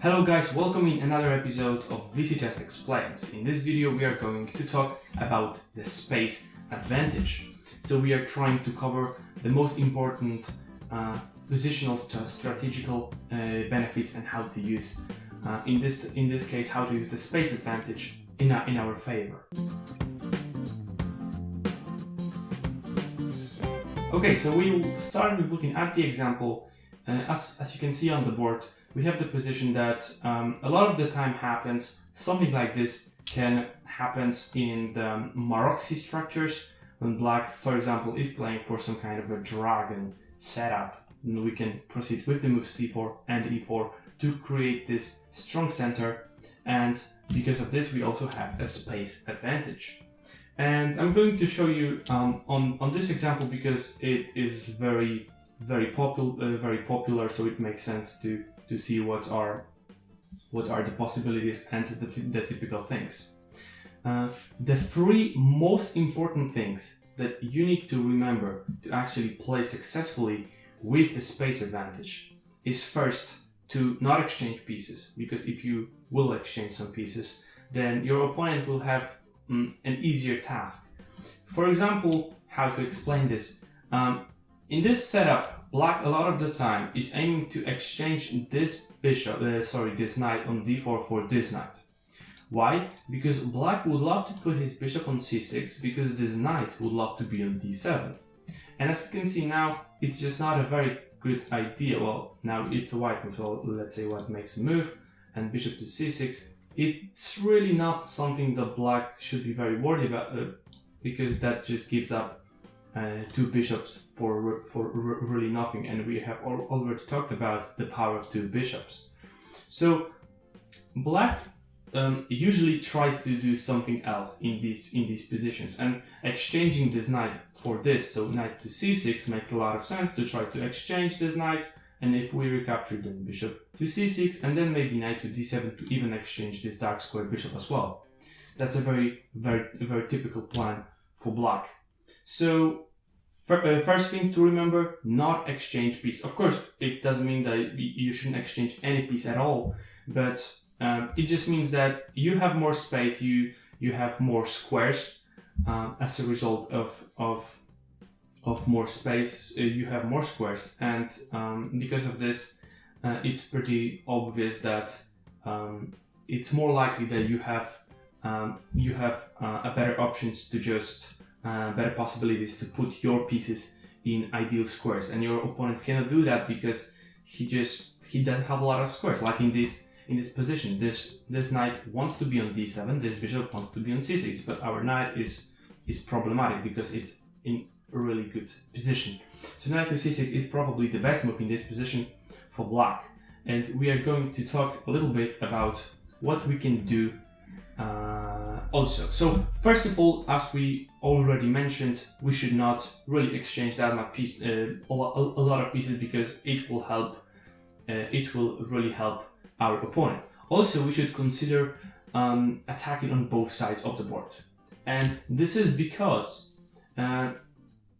Hello guys, welcome in another episode of VCCHESS Explains. In this video we are going to talk about the space advantage. So we are trying to cover the most important positional strategical benefits and how to use, in this case, how to use the space advantage in our favor. Okay, so we will start with looking at the example. As you can see on the board, we have the position that a lot of the time happens. Something like this can happen in the Maroczy structures when black, for example, is playing for some kind of a dragon setup. And we can proceed with the move c4 and e4 to create this strong center, and because of this we also have a space advantage. And I'm going to show you on this example because it is very popular, so it makes sense to see what are the possibilities and the typical things. The three most important things that you need to remember to actually play successfully with the space advantage is first to not exchange pieces, because if you will exchange some pieces, then your opponent will have an easier task. For example, how to explain this? In this setup, black a lot of the time is aiming to exchange this this knight on d4 for this knight. Why? Because black would love to put his bishop on c6, because this knight would love to be on d7. And as we can see now, it's just not a very good idea. Well, now it's a white move, so let's say white makes a move and bishop to c6. It's really not something that black should be very worried about, because that just gives up two bishops for really nothing, and we have already talked about the power of two bishops. So black usually tries to do something else in these positions, and exchanging this knight for this, so knight to c6, makes a lot of sense to try to exchange this knight, and if we recapture, then bishop to c6, and then maybe knight to d7 to even exchange this dark square bishop as well. That's a very typical plan for black. So first thing to remember, not exchange piece. Of course, it doesn't mean that you shouldn't exchange any piece at all, but it just means that you have more space, you have more squares as a result of more space. You have more squares, and because of this, it's pretty obvious that it's more likely that you have a better options to just better possibilities to put your pieces in ideal squares, and your opponent cannot do that because he doesn't have a lot of squares. Like in this position, this knight wants to be on d7, this bishop wants to be on c6, but our knight is problematic because it's in a really good position. So knight to c6 is probably the best move in this position for black, and we are going to talk a little bit about what we can do also. So first of all, as we already mentioned, we should not really exchange that much piece, a lot of pieces, because it will help. It will really help our opponent. Also, we should consider attacking on both sides of the board, and this is because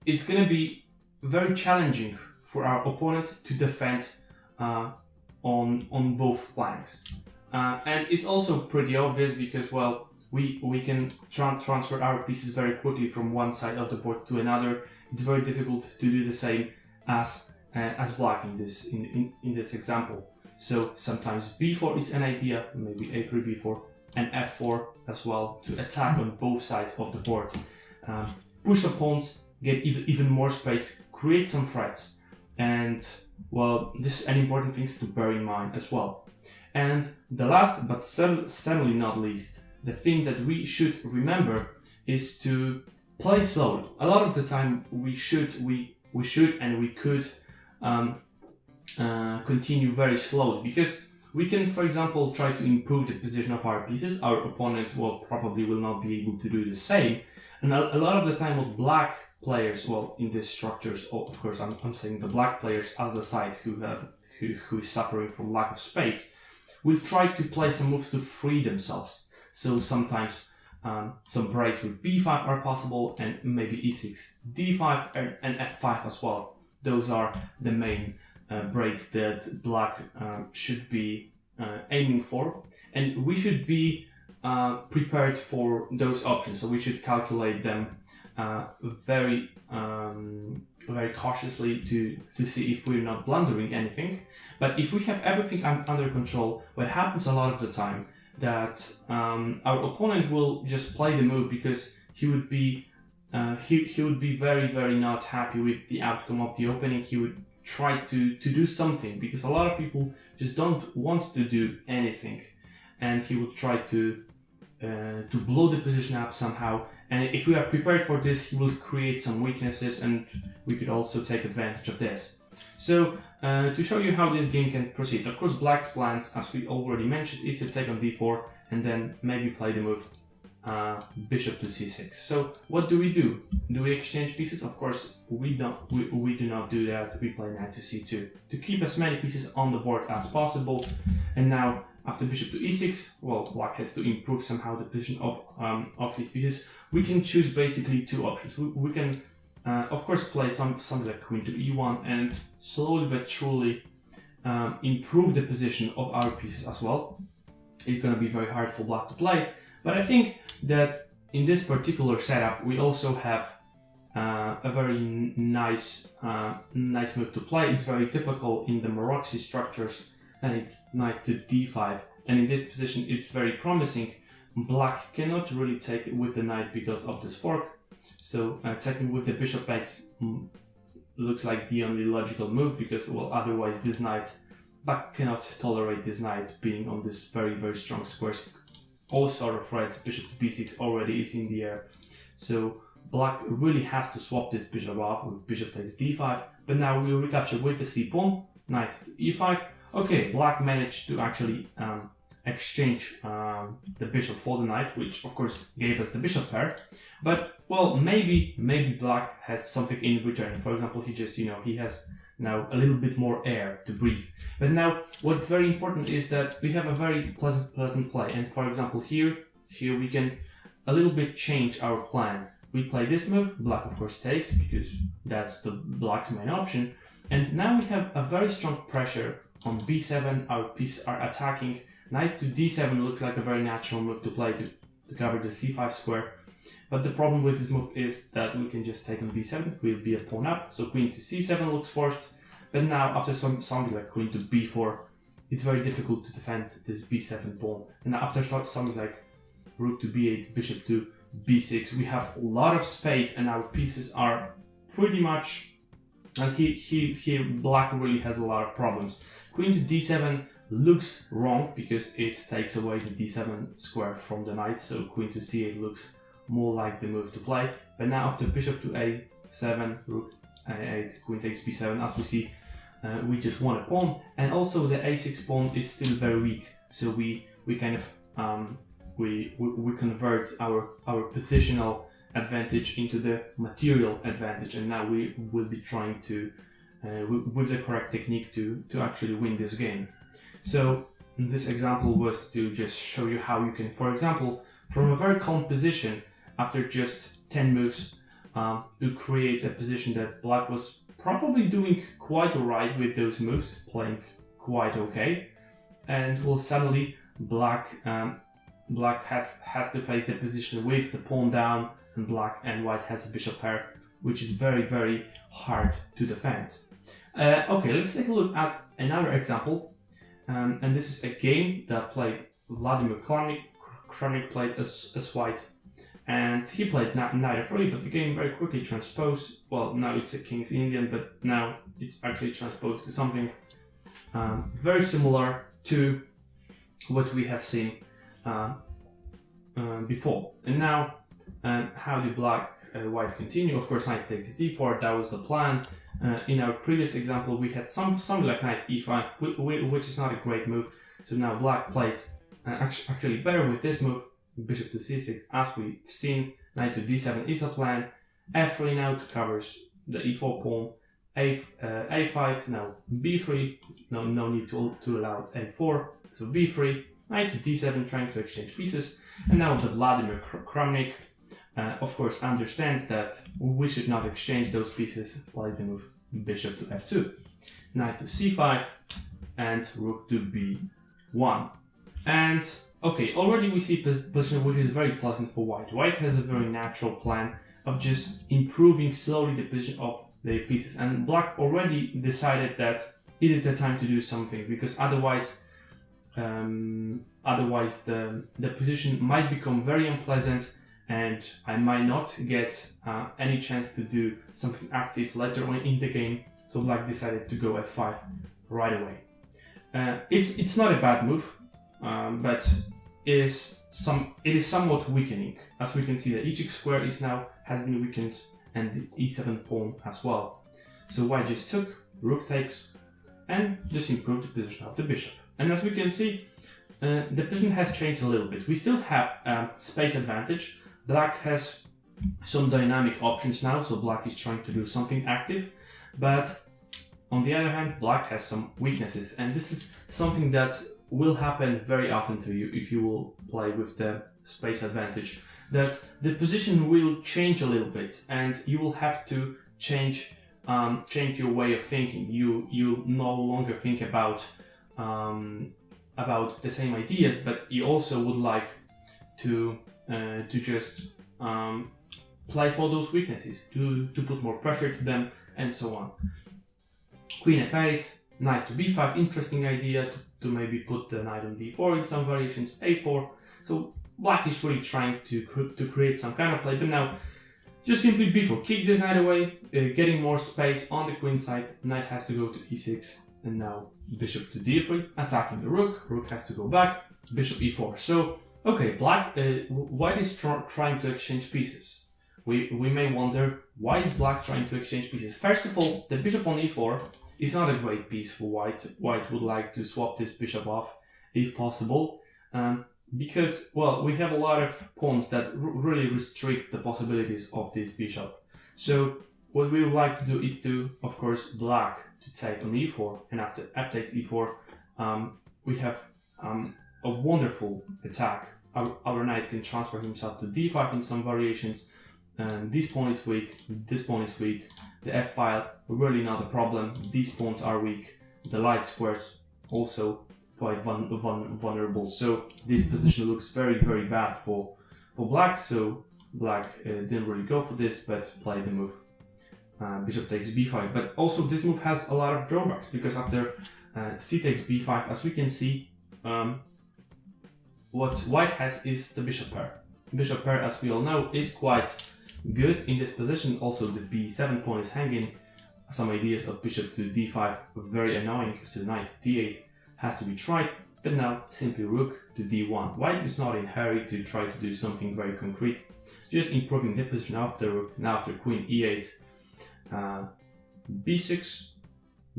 it's going to be very challenging for our opponent to defend on both flanks. And it's also pretty obvious because, well, we can transfer our pieces very quickly from one side of the board to another. It's very difficult to do the same as black in this example. So sometimes b4 is an idea, maybe a3, b4, and f4 as well, to attack on both sides of the board. Push the pawns, get even more space, create some threats, and, well, this is an important thing to bear in mind as well. And the last, but certainly not least, the thing that we should remember is to play slowly. A lot of the time we should and we could continue very slowly, because we can, for example, try to improve the position of our pieces. Our opponent probably will not be able to do the same. And a lot of the time what black players, well, in these structures, of course I'm saying the black players as the side who is suffering from lack of space, will try to play some moves to free themselves. So sometimes some breaks with b5 are possible, and maybe e6, d5, and f5 as well. Those are the main breaks that black should be aiming for, and we should be prepared for those options. So we should calculate them very cautiously to see if we're not blundering anything. But if we have everything under control, what happens a lot of the time that our opponent will just play the move because he would be very not happy with the outcome of the opening. He would try to do something, because a lot of people just don't want to do anything, and he would try to blow the position up somehow. And if we are prepared for this, he will create some weaknesses, and we could also take advantage of this. So to show you how this game can proceed, of course black's plans, as we already mentioned, is to take on d4 and then maybe play the move bishop to c6. So what do? Do we exchange pieces? Of course we don't. We do not do that. We play knight to c2 to keep as many pieces on the board as possible. And now after bishop to e6, well, black has to improve somehow the position of his pieces. We can choose basically two options. We can of course play something like queen to e1 and slowly but surely improve the position of our pieces as well. It's going to be very hard for black to play, but I think that in this particular setup we also have a very nice move to play. It's very typical in the Maroczy structures, and it's knight to d5, and in this position it's very promising. Black cannot really take it with the knight because of this fork, so taking with the bishop looks like the only logical move, because, well, otherwise this knight, black cannot tolerate this knight being on this very strong squares. All sort of threats. Bishop to b6 already is in the air, so black really has to swap this bishop off with bishop takes d5. But now we recapture with the c pawn, knight to e5. Okay, black managed to actually exchange the bishop for the knight, which of course gave us the bishop pair. But, well, maybe black has something in return. For example, he just, he has now a little bit more air to breathe. But now what's very important is that we have a very pleasant play. And for example, here we can a little bit change our plan. We play this move, black of course takes, because that's the black's main option. And now we have a very strong pressure on b7. Our pieces are attacking. Knight to d7 looks like a very natural move to play to cover the c5 square. But the problem with this move is that we can just take on b7, we'll be a pawn up, so queen to c7 looks forced. But now after something like queen to b4, it's very difficult to defend this b7 pawn. And after something like rook to b8, bishop to b6, we have a lot of space and our pieces are pretty much... here black really has a lot of problems. Queen to d7 looks wrong because it takes away the d7 square from the knight, so queen to c8 looks more like the move to play. But now after bishop to a7, rook a8, queen takes b7, as we see, we just won a pawn, and also the a6 pawn is still very weak, so we kind of we convert our positional advantage into the material advantage, and now we will be trying to with the correct technique to actually win this game. So this example was to just show you how you can, for example, from a very calm position, after just 10 moves, to create a position that black was probably doing quite alright with those moves, playing quite okay, and well, suddenly black has to face the position with the pawn down, and black and white has a bishop pair, which is very hard to defend. Okay, let's take a look at another example, and this is a game that played Vladimir Kramnik played as white, and he played knight f3, but the game very quickly transposed. Well, now it's a King's Indian, but now it's actually transposed to something very similar to what we have seen before. And now, how did white continue? Of course, knight takes d4, that was the plan. In our previous example, we had something like knight e5, which is not a great move. So now black plays actually better with this move, bishop to c6, as we've seen. Knight to d7 is a plan. f3 now covers the e4 pawn. a5, now b3, no need to allow a4, so b3, knight to d7, trying to exchange pieces. And now the Vladimir Kramnik, of course, understands that we should not exchange those pieces, plays the move bishop to f2, knight to c5, and rook to 1. And okay, already we see a position which is very pleasant for white. White has a very natural plan of just improving slowly the position of the pieces, and black already decided that it is the time to do something, because otherwise the position might become very unpleasant and I might not get any chance to do something active later on in the game. So black decided to go f5 right away. It's not a bad move, but it is somewhat weakening. As we can see, the e6 square has been weakened, and the e7 pawn as well. So white just took, rook takes, and just improved the position of the bishop. And as we can see, the position has changed a little bit. We still have space advantage. Black has some dynamic options now, so black is trying to do something active, but on the other hand, black has some weaknesses, and this is something that will happen very often to you if you will play with the space advantage, that the position will change a little bit and you will have to change your way of thinking. You no longer think about the same ideas, but you also would like to just play for those weaknesses, to put more pressure to them, and so on. Queen f8, knight to b5, interesting idea to maybe put the knight on d4 in some variations, a4. So black is really trying to create some kind of play, but now just simply b4, kick this knight away, getting more space on the queen side. Knight has to go to e6, and now bishop to d3, attacking the rook. Rook has to go back, bishop e4. So okay, white is trying to exchange pieces. We may wonder, why is black trying to exchange pieces? First of all, the bishop on e4 is not a great piece for white. White would like to swap this bishop off if possible, because, well, we have a lot of pawns that really restrict the possibilities of this bishop. So what we would like to do is to, of course, black to take on e4, and after f takes e4, we have a wonderful attack. Our knight can transfer himself to d5 in some variations. This pawn is weak, this pawn is weak. The f file, really not a problem. These pawns are weak. The light squares also quite vulnerable. So this position looks very, very bad for black. So black didn't really go for this, but played the move. Bishop takes b5. But also this move has a lot of drawbacks, because after c takes b5, as we can see, what white has is the bishop pair. Bishop pair, as we all know, is quite good in this position. Also the b7 pawn is hanging. Some ideas of bishop to d5 were very annoying, because the knight d8 has to be tried, but now simply rook to d1. White is not in a hurry to try to do something very concrete, just improving the position of the rook. Now after queen e8, b6,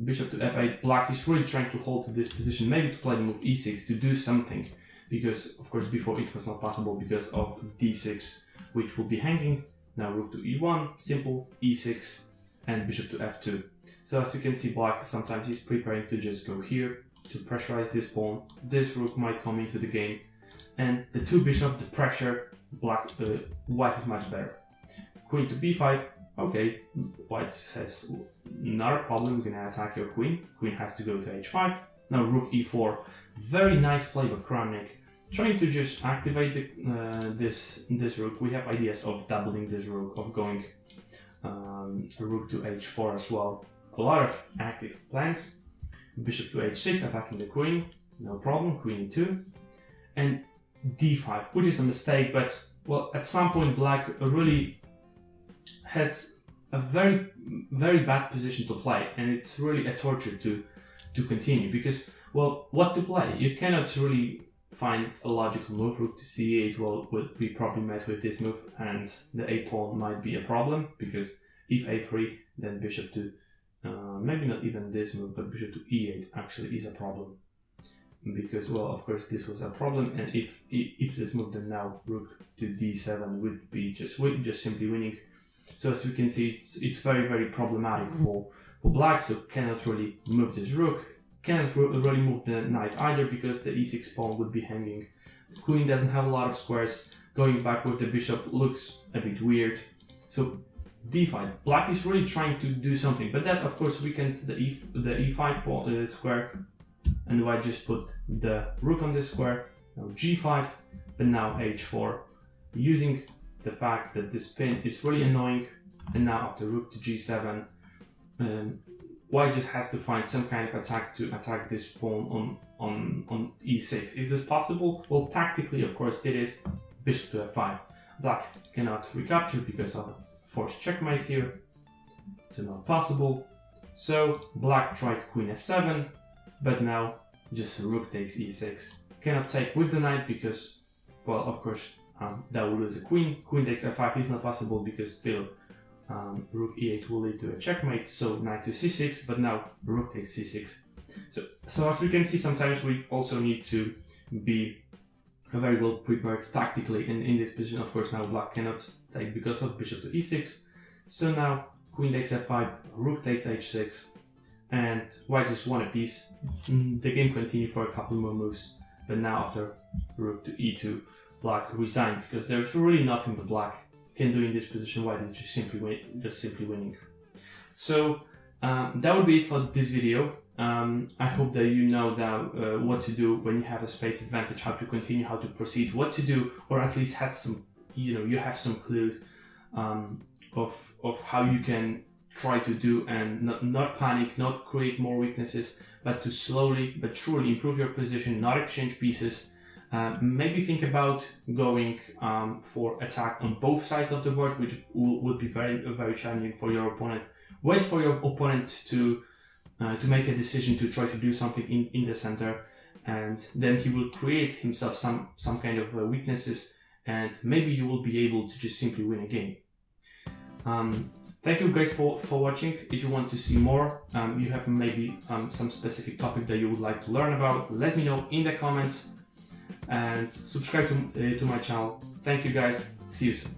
bishop to f8. Black is really trying to hold to this position, maybe to play the move e6 to do something, because of course before it was not possible because of d6, which will be hanging. Now rook to e1, simple, e6, and bishop to f2. So as you can see, black sometimes is preparing to just go here to pressurize this pawn. This rook might come into the game, and the two bishop, the pressure, white is much better. Queen to b5. Okay, white says not a problem, we're gonna attack your queen. Queen has to go to h5. Now rook e4. Very nice play by Kramnik, trying to just activate this rook. We have ideas of doubling this rook, of going rook to h4 as well. A lot of active plans. Bishop to h6, attacking the queen, no problem. Queen e2, and d5, which is a mistake, but well, at some point black really has a very, very bad position to play, and it's really a torture to continue, because, well, what to play? You cannot really find a logical move. Rook to c8 would be probably met with this move, and the a pawn might be a problem, because if a3, then bishop to maybe not even this move, but bishop to e8 actually is a problem, because, well, of course this was a problem, and if this move, then now rook to d7 would be just simply winning. So as you can see, it's very, very problematic for black. So cannot really move this rook, cannot really move the knight either, because the e6 pawn would be hanging. The queen doesn't have a lot of squares. Going back with the bishop looks a bit weird. So d5, black is really trying to do something, but that of course weakens the e5 pawn square, and white just put the rook on the square. Now g5, but now h4, using the fact that this pin is really annoying. And now after rook to g7, white just has to find some kind of attack to attack this pawn on e6. Is this possible? Well, tactically, of course, it is. Bishop to f5. Black cannot recapture because of a forced checkmate here. So not possible. So black tried queen f7, but now just rook takes e6. Cannot take with the knight because, well, of course, that will lose a queen. Queen takes f5 is not possible because still rook e8 will lead to a checkmate. So knight to c6, but now rook takes c6. So as we can see, sometimes we also need to be very well prepared tactically in this position. Of course, now black cannot take because of bishop to e6. So now queen takes f5, rook takes h6, and white just won a piece. The game continued for a couple more moves, but now after rook to e2, black resigned because there's really nothing that black can do in this position. White is just simply winning. So that would be it for this video. I hope that you know that what to do when you have a space advantage, how to continue, how to proceed, what to do, or at least have some, you have some clue of how you can try to do and not panic, not create more weaknesses, but to slowly but surely improve your position, not exchange pieces. Maybe think about going for attack on both sides of the board, which would be very challenging for your opponent. Wait for your opponent to make a decision to try to do something in the center, and then he will create himself some kind of weaknesses, and maybe you will be able to just simply win a game. Thank you guys for watching. If you want to see more, you have maybe some specific topic that you would like to learn about, let me know in the comments, and subscribe to my channel. Thank you guys, see you soon.